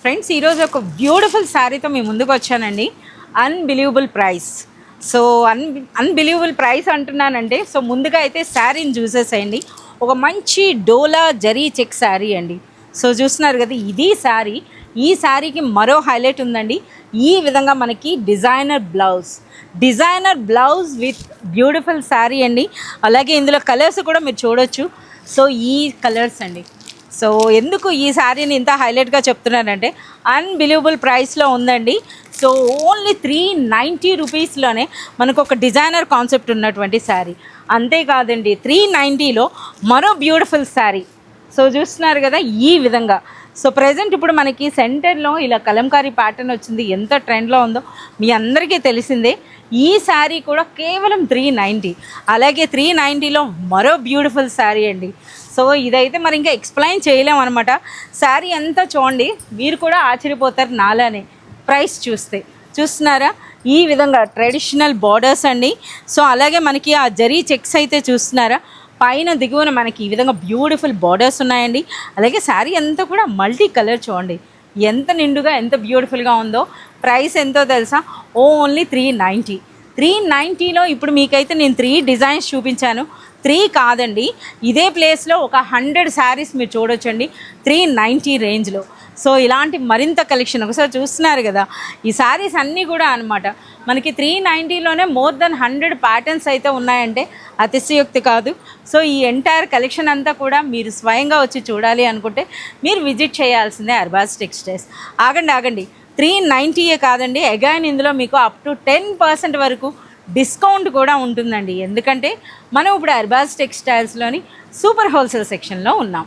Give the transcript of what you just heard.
Friends ఈరోజు ఒక beautiful శారీతో మీ ముందుకు వచ్చానండి. Unbelievable price. So unbelievable price అంటున్నానంటే సో ముందుగా అయితే శారీని చూసేసేయండి. ఒక మంచి డోలా జరీ చెక్ శారీ అండి. సో చూస్తున్నారు కదా, ఇది శారీ. ఈ శారీకి మరో హైలైట్ ఉందండి. ఈ విధంగా మనకి designer blouse with beautiful sari అండి. అలాగే ఇందులో కలర్స్ కూడా మీరు చూడొచ్చు. సో ఈ కలర్స్ అండి. సో ఎందుకు ఈ శారీని ఇంత హైలైట్గా చెప్తున్నానంటే అన్బిలీవబుల్ ప్రైస్లో ఉందండి. సో ఓన్లీ 390 రూపీస్లోనే మనకు ఒక డిజైనర్ కాన్సెప్ట్ ఉన్నటువంటి శారీ. అంతేకాదండి, 390లో మరో బ్యూటిఫుల్ శారీ. సో చూస్తున్నారు కదా ఈ విధంగా. సో ప్రజెంట్ ఇప్పుడు మనకి సెంటర్లో ఇలా కలంకారీ ప్యాటర్న్ వచ్చింది. ఎంత ట్రెండ్లో ఉందో మీ అందరికీ తెలిసిందే. ఈ శారీ కూడా కేవలం 390. అలాగే 390లో మరో బ్యూటిఫుల్ శారీ అండి. సో ఇదైతే మరి ఇంకా ఎక్స్ప్లెయిన్ చేయలేము అనమాట. శారీ అంతా చూడండి, మీరు కూడా ఆశ్చర్యపోతారు నాలానే ప్రైస్ చూస్తే. చూస్తున్నారా ఈ విధంగా ట్రెడిషనల్ బార్డర్స్ అండి. సో అలాగే మనకి ఆ జరీ చెక్స్ అయితే చూస్తున్నారా, పైన దిగువన మనకి ఈ విధంగా బ్యూటిఫుల్ బార్డర్స్ ఉన్నాయండి. అలాగే శారీ అంతా కూడా మల్టీ కలర్ చూడండి, ఎంత నిండుగా ఎంత బ్యూటిఫుల్గా ఉందో. ప్రైస్ ఎంతో తెలుసా? ఓన్లీ 390. 390లో ఇప్పుడు మీకైతే నేను 3 డిజైన్స్ చూపించాను. 3 కాదండి, ఇదే ప్లేస్లో ఒక 100 శారీస్ మీరు చూడొచ్చండి 390 రేంజ్లో. సో ఇలాంటి మరింత కలెక్షన్ ఒకసారి చూస్తున్నారు కదా. ఈ శారీస్ అన్నీ కూడా అనమాట మనకి 390లోనే మోర్ దెన్ 100 ప్యాటర్న్స్ అయితే ఉన్నాయంటే అతిశయోక్తి కాదు. సో ఈ ఎంటైర్ కలెక్షన్ అంతా కూడా మీరు స్వయంగా వచ్చి చూడాలి అనుకుంటే మీరు విజిట్ చేయాల్సిందే అర్బాజ్ టెక్స్టైల్స్. ఆగండి, 390 కాదండి, అగైన్ ఇందులో మీకు అప్ టు 10% వరకు డిస్కౌంట్ కూడా ఉంటుందండి. ఎందుకంటే మనం ఇప్పుడు అర్బాజ్ టెక్స్టైల్స్లోని సూపర్ హోల్సేల్ సెక్షన్లో ఉన్నాం.